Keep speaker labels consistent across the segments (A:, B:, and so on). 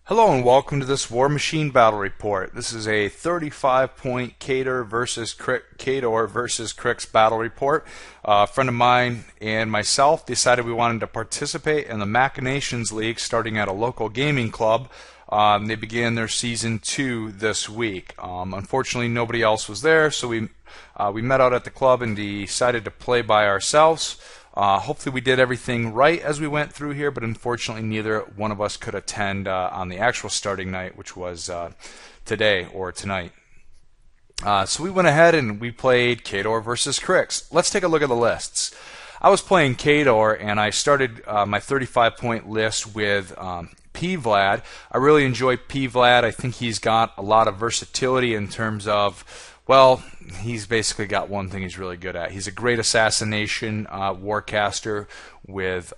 A: Hello and welcome to this Warmachine battle report. This is a 35-point Khador versus Cryx battle report. A friend of mine and myself decided we wanted to participate in the Machinations League starting at a local gaming club. They began their season 2 this week. Unfortunately, nobody else was there, so we met out at the club and decided to play by ourselves. Hopefully we did everything right as we went through here, but unfortunately neither one of us could attend on the actual starting night, which was today or tonight. So we went ahead and we played Khador versus Cryx. Let's take a look at the lists. I was playing Khador and I started my 35-point list with P. Vlad. I really enjoy P. Vlad. I think he's got a lot of versatility in terms of, well, he's basically got one thing he's really good at. He's a great assassination warcaster with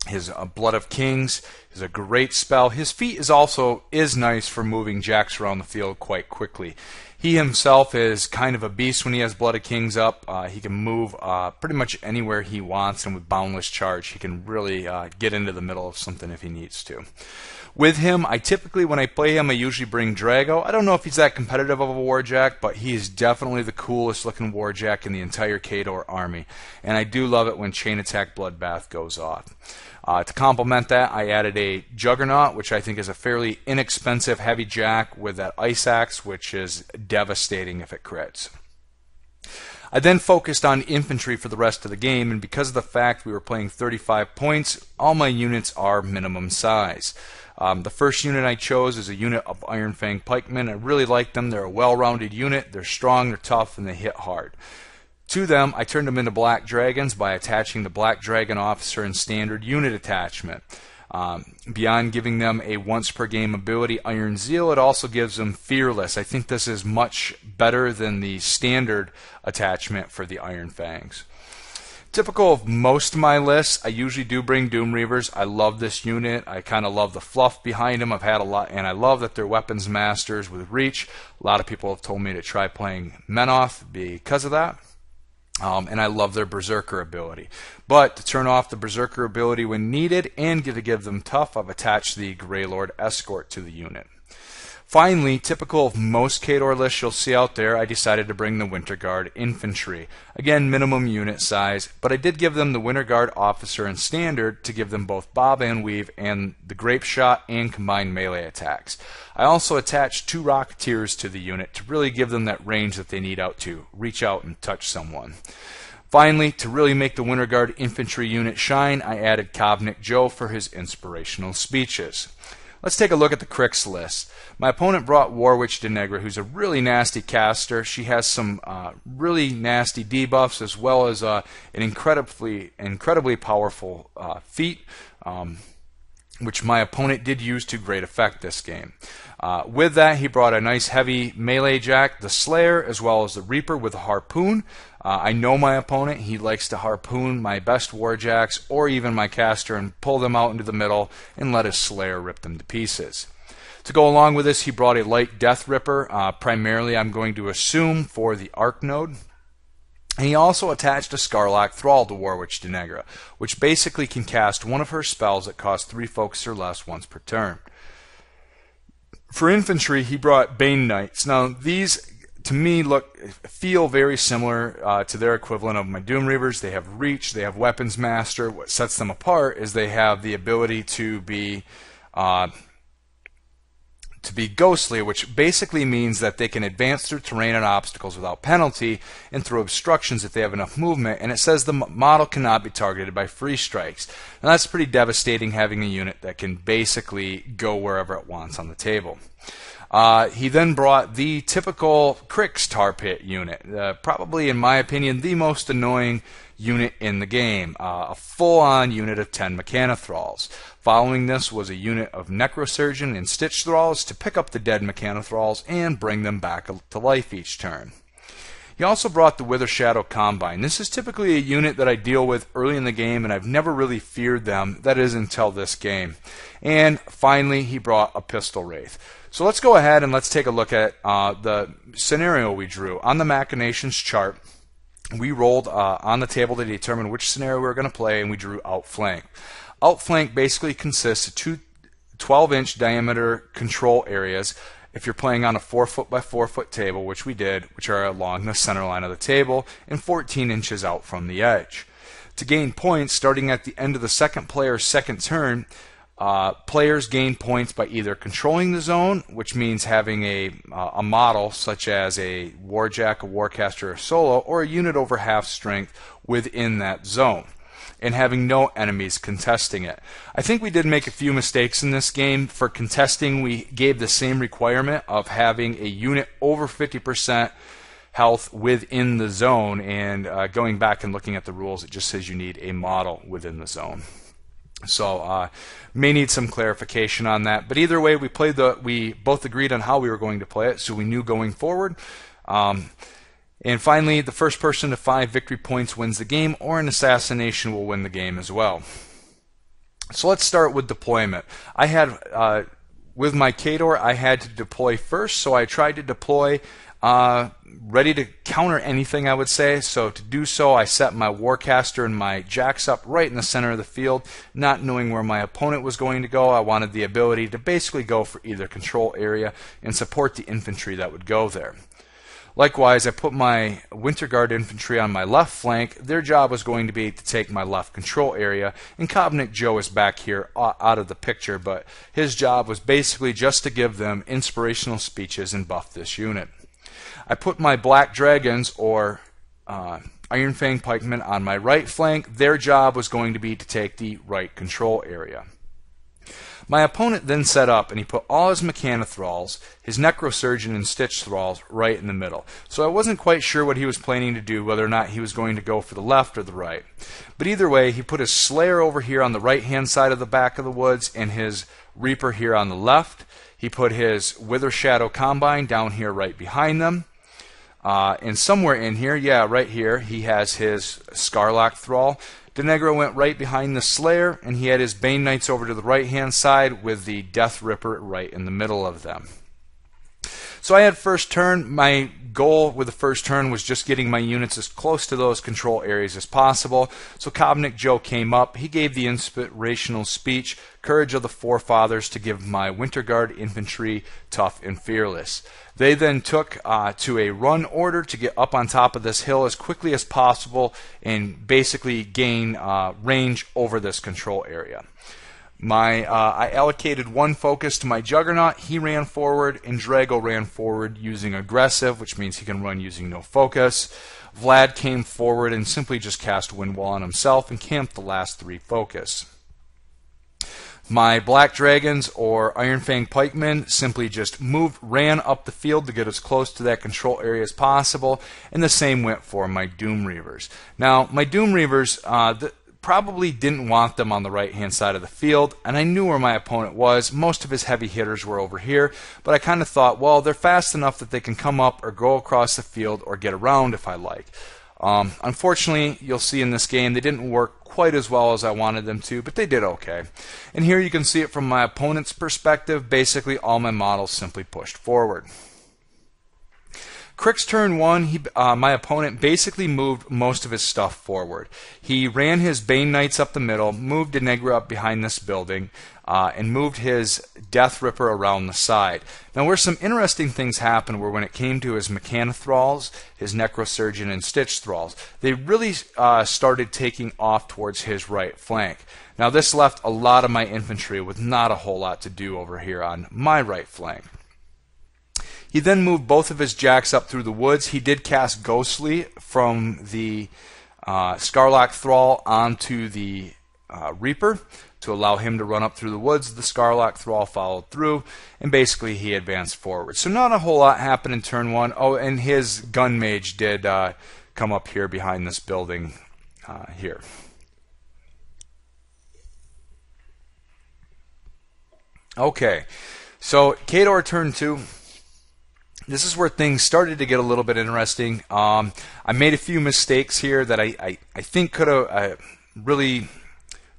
A: his Blood of Kings. Is a great spell. His feat is nice for moving jacks around the field quite quickly. He himself is kind of a beast when he has Blood of Kings up. He can move pretty much anywhere he wants, and with Boundless Charge, he can really get into the middle of something if he needs to. With him, I typically, when I play him, I usually bring Drago. I don't know if he's that competitive of a warjack, but he is definitely the coolest looking warjack in the entire Khador army. And I do love it when Chain Attack Bloodbath goes off. To complement that, I added a Juggernaut, which I think is a fairly inexpensive heavy jack with that Ice Axe, which is devastating if it crits. I then focused on infantry for the rest of the game, and because of the fact we were playing 35 points, all my units are minimum size. The first unit I chose is a unit of Iron Fang Pikemen. I really like them. They're a well-rounded unit. They're strong, they're tough, and they hit hard. To them, I turned them into Black Dragons by attaching the Black Dragon Officer and Standard unit attachment. Beyond giving them a once-per-game ability, Iron Zeal, it also gives them Fearless. I think this is much better than the standard attachment for the Iron Fangs. Typical of most of my lists, I usually do bring Doom Reavers. I love this unit. I kind of love the fluff behind them. I've had a lot, and I love that they're weapons masters with reach. A lot of people have told me to try playing Menoth because of that. And I love their Berserker ability. But to turn off the Berserker ability when needed and to give them tough, I've attached the Greylord Escort to the unit. Finally, typical of most Khador lists you'll see out there, I decided to bring the Winter Guard Infantry. Again, minimum unit size, but I did give them the Winter Guard Officer and Standard to give them both Bob and Weave and the Grape Shot and combined melee attacks. I also attached 2 Rocketeers to the unit to really give them that range that they need to reach out and touch someone. Finally, to really make the Winter Guard Infantry unit shine, I added Kovnik Joe for his inspirational speeches. Let's take a look at the Cryx list. My opponent brought Warwitch de Negra, who's a really nasty caster. She has some really nasty debuffs as well as an incredibly powerful feat, which my opponent did use to great effect this game. With that, he brought a nice heavy melee jack, the Slayer, as well as the Reaper with a harpoon. I know my opponent. He likes to harpoon my best warjacks or even my caster and pull them out into the middle and let his Slayer rip them to pieces. To go along with this, he brought a light Death Ripper, primarily I'm going to assume for the Arc node. And he also attached a Scarlock Thrall to Warwitch de Negra, which basically can cast one of her spells that cost 3 focus or less once per turn. For infantry, he brought Bane Knights. Now, these, to me, feel very similar to their equivalent of my Doom Reavers. They have reach, they have weapons master. What sets them apart is they have the ability to be ghostly, which basically means that they can advance through terrain and obstacles without penalty and through obstructions if they have enough movement, and it says the model cannot be targeted by free strikes. Now that's pretty devastating, having a unit that can basically go wherever it wants on the table. He then brought the typical Cryx Tar Pit unit, probably in my opinion the most annoying unit in the game, a full-on unit of 10 Mechanothralls. Following this was a unit of Necrosurgeon and Stitch Thralls to pick up the dead Mechanothralls and bring them back to life each turn. He also brought the Wither Shadow Combine. This is typically a unit that I deal with early in the game, and I've never really feared them, that is until this game. And finally, he brought a Pistol Wraith. So let's go ahead and let's take a look at the scenario we drew. On the Machinations chart, we rolled on the table to determine which scenario we were going to play, and we drew Outflank. Outflank basically consists of 12-inch diameter control areas if you're playing on a 4-foot by 4-foot table, which we did, which are along the center line of the table and 14 inches out from the edge. To gain points, starting at the end of the second player's second turn, players gain points by either controlling the zone, which means having a model such as a Warjack, a Warcaster, or Solo, or a unit over half strength within that zone, and having no enemies contesting it. I think we did make a few mistakes in this game. For contesting, we gave the same requirement of having a unit over 50% health within the zone, and going back and looking at the rules, it just says you need a model within the zone. So may need some clarification on that. But either way, we both agreed on how we were going to play it, so we knew going forward. And finally, the first person to 5 victory points wins the game, or an assassination will win the game as well. So let's start with deployment. I had, with my Khador, I had to deploy first, so I tried to deploy ready to counter anything, I would say. So to do so, I set my Warcaster and my Jacks up right in the center of the field, not knowing where my opponent was going to go. I wanted the ability to basically go for either control area and support the infantry that would go there. Likewise, I put my Winter Guard infantry on my left flank. Their job was going to be to take my left control area, and Covenant Joe is back here out of the picture, but his job was basically just to give them inspirational speeches and buff this unit. I put my Black Dragons, or Iron Fang Pikemen, on my right flank. Their job was going to be to take the right control area. My opponent then set up, and he put all his Mechanothralls, his Necrosurgeon, and Stitch Thralls right in the middle. So I wasn't quite sure what he was planning to do, whether or not he was going to go for the left or the right. But either way, he put his Slayer over here on the right-hand side of the back of the woods, and his Reaper here on the left. He put his Wither Shadow Combine down here right behind them. And somewhere in here, yeah, right here, he has his Scarlock Thrall. Denegro went right behind the Slayer, and he had his Bane Knights over to the right-hand side with the Death Ripper right in the middle of them. So I had first turn. My goal with the first turn was just getting my units as close to those control areas as possible. So Covenant Joe came up. He gave the inspirational speech, Courage of the Forefathers, to give my Winter Guard infantry tough and fearless. They then took to a run order to get up on top of this hill as quickly as possible and basically gain range over this control area. I allocated one focus to my Juggernaut. He ran forward, and Drago ran forward using aggressive, which means he can run using no focus. Vlad came forward and simply just cast Windwall on himself and camped the last 3 focus. My Black Dragons, or Iron Fang Pikemen, simply just ran up the field to get as close to that control area as possible, and the same went for my Doom Reavers. Now, my Doom Reavers probably didn't want them on the right-hand side of the field, and I knew where my opponent was. Most of his heavy hitters were over here, but I kind of thought, well, they're fast enough that they can come up or go across the field or get around if I like. Unfortunately, you'll see in this game they didn't work quite as well as I wanted them to, but they did okay. And here you can see it from my opponent's perspective. Basically, all my models simply pushed forward. Cryx turn 1, my opponent basically moved most of his stuff forward. He ran his Bane Knights up the middle, moved Denegra up behind this building, and moved his Death Ripper around the side. Now, where some interesting things happened were when it came to his Mechanothralls, his Necrosurgeon, and Stitch Thralls. They really started taking off towards his right flank. Now, this left a lot of my infantry with not a whole lot to do over here on my right flank. He then moved both of his Jacks up through the woods. He did cast Ghostly from the Scarlock Thrall onto the Reaper to allow him to run up through the woods. The Scarlock Thrall followed through, and basically he advanced forward. So not a whole lot happened in turn 1. Oh, and his Gun Mage did come up here behind this building here. Okay, so Khador turn 2. This is where things started to get a little bit interesting. I made a few mistakes here that I think could have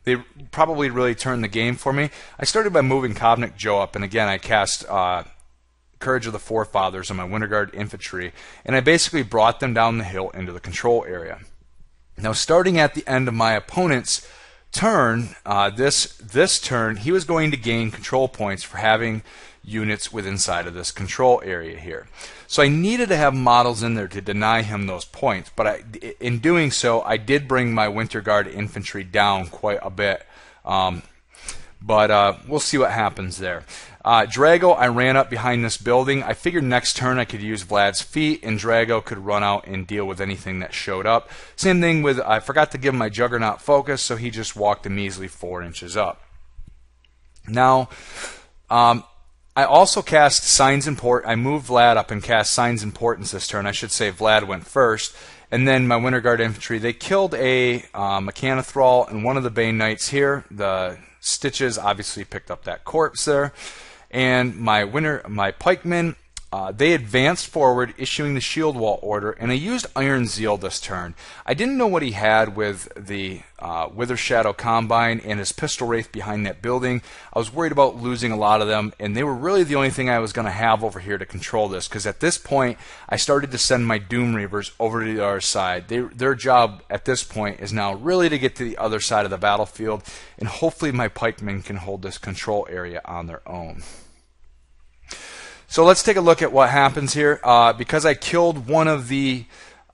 A: they probably really turned the game for me. I started by moving Covenant Joe up, and again I cast Courage of the Forefathers on my Winter Guard infantry, and I basically brought them down the hill into the control area. Now, starting at the end of my opponent's turn, this turn, he was going to gain control points for having units within inside of this control area here. So I needed to have models in there to deny him those points, but in doing so, I did bring my Winter Guard infantry down quite a bit. But we'll see what happens there. Drago, I ran up behind this building. I figured next turn I could use Vlad's feet, and Drago could run out and deal with anything that showed up. Same thing with, I forgot to give him my Juggernaut focus, so he just walked a measly 4 inches up. Now, I also cast Signs Importance. I moved Vlad up and cast Signs Importance this turn. I should say Vlad went first. And then my Winter Guard infantry, they killed a Mechanothrall and one of the Bane Knights here. The Stitches obviously picked up that corpse there. And my pikemen, they advanced forward, issuing the shield wall order, and I used Iron Zeal this turn. I didn't know what he had with the Wither Shadow Combine and his Pistol Wraith behind that building. I was worried about losing a lot of them, and they were really the only thing I was going to have over here to control this, because at this point, I started to send my Doom Reavers over to the other side. Their job at this point is now really to get to the other side of the battlefield, and hopefully my pikemen can hold this control area on their own. So let's take a look at what happens here. Because I killed one of the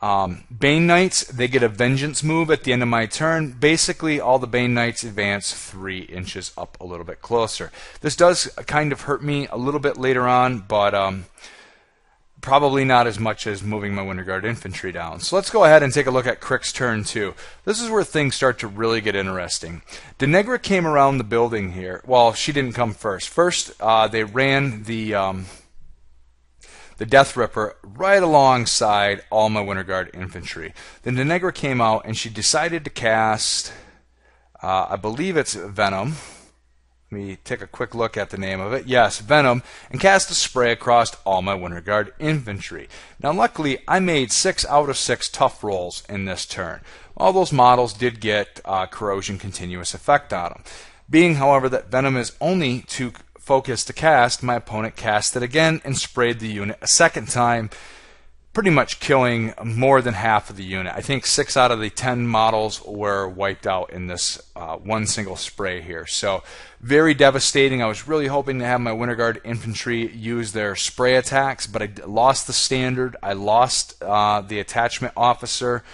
A: Bane Knights, they get a Vengeance move at the end of my turn. Basically, all the Bane Knights advance 3 inches up a little bit closer. This does kind of hurt me a little bit later on, but probably not as much as moving my Winter Guard infantry down. So let's go ahead and take a look at Cryx turn 2. This is where things start to really get interesting. Denegra came around the building here. Well, she didn't come first. First, they ran the Death Ripper right alongside all my Winter Guard infantry. Then Denegra came out and she decided to cast, I believe it's Venom. Let me take a quick look at the name of it. Yes, Venom, and cast a spray across all my Winter Guard infantry. Now luckily, I made 6 out of 6 tough rolls in this turn. All those models did get corrosion continuous effect on them. Being, however, that Venom is only 2 focus to cast, my opponent cast it again and sprayed the unit a second time, pretty much killing more than half of the unit. I think 6 out of the 10 models were wiped out in this one single spray here. So very devastating. I was really hoping to have my Winter Guard infantry use their spray attacks, but I lost the standard. I lost the attachment officer.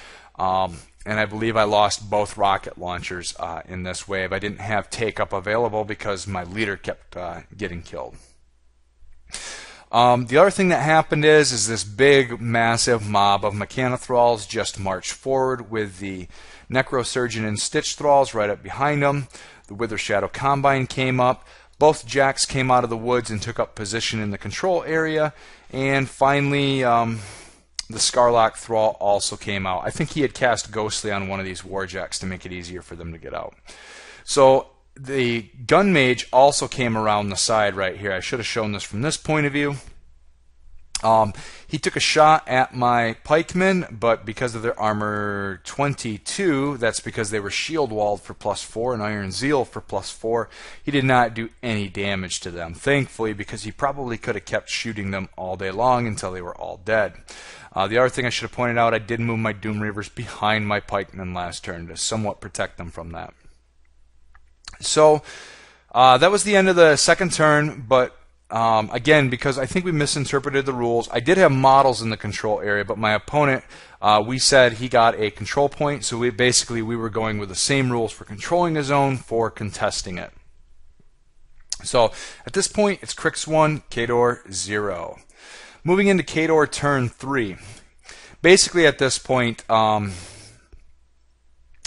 A: And I believe I lost both rocket launchers in this wave. I didn't have take-up available because my leader kept getting killed. The other thing that happened is this big, massive mob of Mechanothralls just marched forward with the Necrosurgeon and Stitch Thralls right up behind them. The Wither Shadow Combine came up. Both Jacks came out of the woods and took up position in the control area. And finally, the Scarlock Thrall also came out. I think he had cast Ghostly on one of these Warjacks to make it easier for them to get out. So the Gun Mage also came around the side right here. I should have shown this from this point of view. He took a shot at my pikemen, but because of their armor 22, that's because they were shield walled for +4 and Iron Zeal for +4. He did not do any damage to them, thankfully, because he probably could have kept shooting them all day long until they were all dead. The other thing I should have pointed out, I did move my Doom Reavers behind my pikemen last turn to somewhat protect them from that. So that was the end of the second turn, but again, because I think we misinterpreted the rules, I did have models in the control area, but my opponent, we said he got a control point, so we were going with the same rules for controlling a zone for contesting it. So at this point, it's Cryx 1, Khador 0. Moving into Khador turn 3. Basically at this point,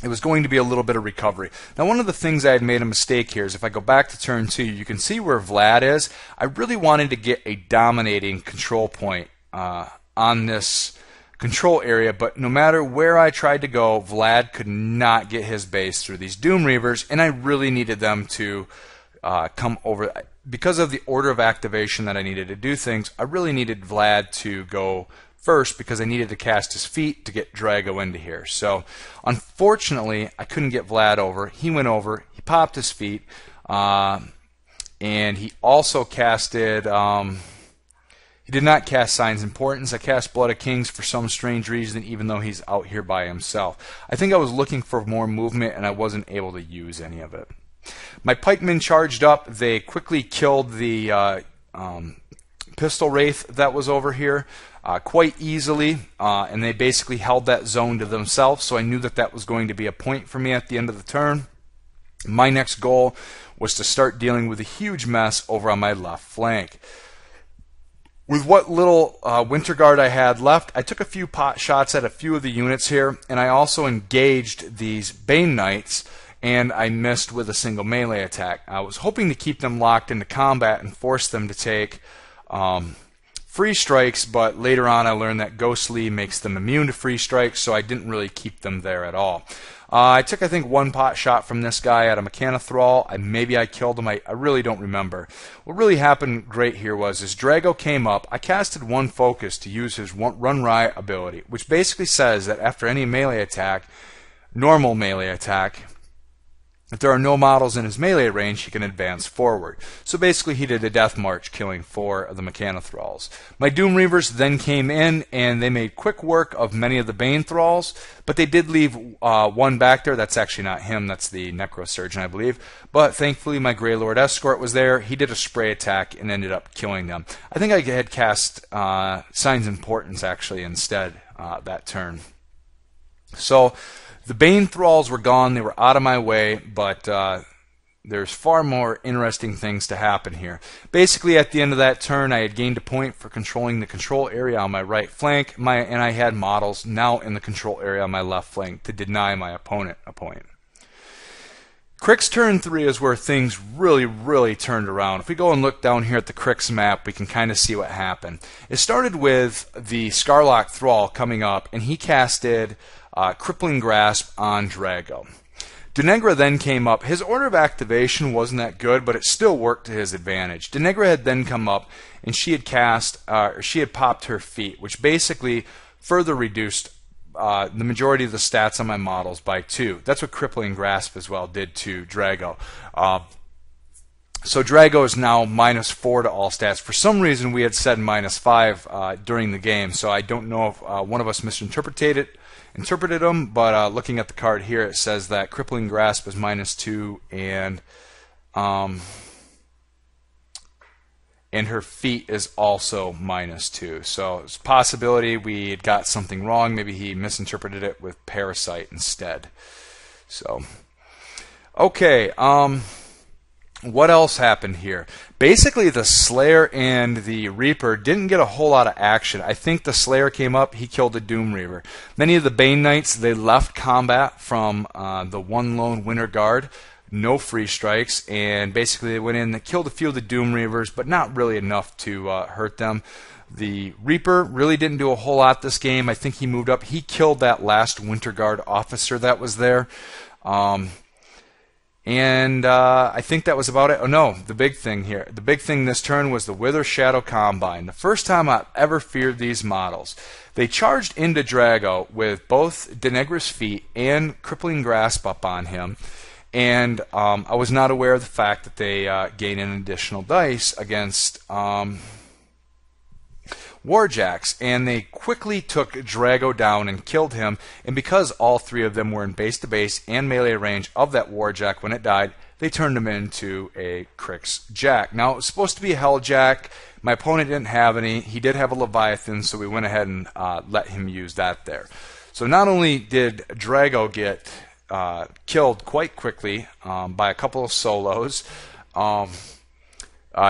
A: it was going to be a little bit of recovery. Now, one of the things I had made a mistake here is if I go back to turn 2, you can see where Vlad is. I really wanted to get a dominating control point on this control area, but no matter where I tried to go, Vlad could not get his base through these Doom Reavers, and I really needed them to come over. Because of the order of activation that I needed to do things, I really needed Vlad to go first because I needed to cast his feet to get Drago into here. So unfortunately, I couldn't get Vlad over. He went over, he popped his feet, and he also casted He did not cast Signs of Importance. I cast Blood of Kings for some strange reason, even though he's out here by himself. I think I was looking for more movement, and I wasn't able to use any of it. My pikemen charged up. They quickly killed the pistol wraith that was over here quite easily, and they basically held that zone to themselves, so I knew that that was going to be a point for me at the end of the turn. My next goal was to start dealing with a huge mess over on my left flank. With what little Winter Guard I had left, I took a few pot shots at a few of the units here, and I also engaged these Bane Knights, and I missed with a single melee attack. I was hoping to keep them locked into combat and force them to take free strikes, but later on I learned that Ghostly makes them immune to free strikes, so I didn't really keep them there at all. I took, I think, one pot shot from this guy at a Mechanothrall. Maybe I killed him. I really don't remember. What really happened great here was as Drago came up, I casted one focus to use his Run Riot ability, which basically says that after any melee attack, normal melee attack, if there are no models in his melee range, he can advance forward. So basically he did a death march, killing 4 of the Mechanothralls. My Doom Reavers then came in, and they made quick work of many of the Bane Thralls, but they did leave one back there. That's actually not him, that's the Necrosurgeon, I believe. But thankfully my Grey Lord Escort was there. He did a spray attack and ended up killing them. I think I had cast Signs of Importance actually instead that turn. So the Bane Thralls were gone. They were out of my way, but there's far more interesting things to happen here. Basically, at the end of that turn, I had gained a point for controlling the control area on my right flank, and I had models now in the control area on my left flank to deny my opponent a point. Cryx turn 3 is where things really turned around. If we go and look down here at the Cryx map, we can kind of see what happened. It started with the Scarlock Thrall coming up, and he casted Crippling Grasp on Drago. Denegra then came up. His order of activation wasn't that good, but it still worked to his advantage. Denegra had then come up, and she had popped her feet, which basically further reduced the majority of the stats on my models by 2. That's what Crippling Grasp as well did to Drago. So Drago is now -4 to all stats. For some reason, we had said -5 during the game, so I don't know if one of us misinterpreted them, but looking at the card here, it says that Crippling Grasp is -2, and her feet is also -2. So it's a possibility we had got something wrong. Maybe he misinterpreted it with Parasite instead. So, okay. What else happened here? Basically, the Slayer and the Reaper didn't get a whole lot of action. I think the Slayer came up, he killed the Doom Reaver. Many of the Bane Knights, they left combat from the one lone Winter Guard, no free strikes, and basically they went in, they killed a few of the Doom Reavers, but not really enough to hurt them. The Reaper really didn't do a whole lot this game. I think he moved up. He killed that last Winter Guard officer that was there. And I think that was about it. Oh no, the big thing here. The big thing this turn was the Wither Shadow Combine. The first time I've ever feared these models. They charged into Drago with both Denegra's feet and Crippling Grasp up on him. And I was not aware of the fact that they gain an additional dice against Warjacks, and they quickly took Drago down and killed him, and because all 3 of them were in base-to-base and melee range of that Warjack when it died, they turned him into a Cryx Jack. Now, it was supposed to be a Helljack. My opponent didn't have any. He did have a Leviathan, so we went ahead and let him use that there. So not only did Drago get killed quite quickly by a couple of solos,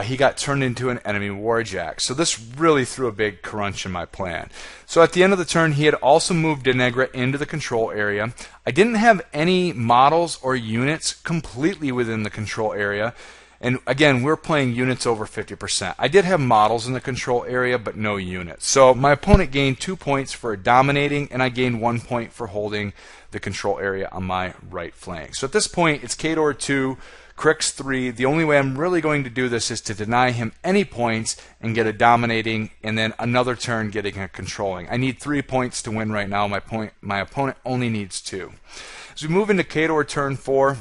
A: he got turned into an enemy Warjack. So this really threw a big crunch in my plan. So at the end of the turn, he had also moved Denegra into the control area. I didn't have any models or units completely within the control area. And again, we're playing units over 50%. I did have models in the control area, but no units. So my opponent gained 2 points for dominating, and I gained 1 point for holding the control area on my right flank. So at this point, it's Khador 2, Cryx 3. The only way I'm really going to do this is to deny him any points and get a dominating, and then another turn getting a controlling. I need 3 points to win right now. My opponent only needs 2. As we move into Khador turn 4,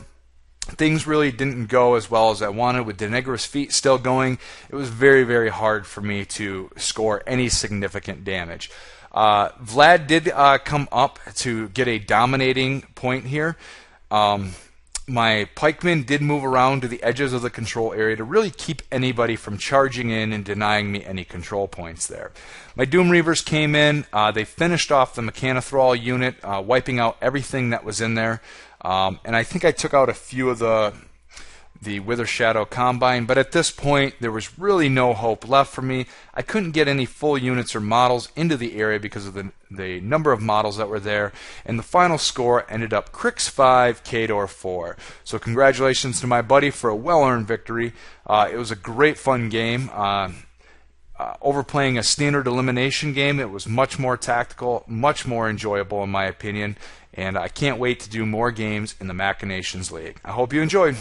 A: things really didn't go as well as I wanted. With Denegri's feet still going, it was very, very hard for me to score any significant damage. Vlad did come up to get a dominating point here. My pikemen did move around to the edges of the control area to really keep anybody from charging in and denying me any control points there. My Doom Reavers came in. They finished off the Mechanothrall unit, wiping out everything that was in there. And I think I took out a few of the Wither Shadow Combine, but at this point there was really no hope left for me. I couldn't get any full units or models into the area because of the number of models that were there, and the final score ended up Cryx 5, Khador 4. So congratulations to my buddy for a well-earned victory. It was a great fun game. Overplaying a standard elimination game, it was much more tactical, much more enjoyable in my opinion, and I can't wait to do more games in the Machinations League. I hope you enjoyed.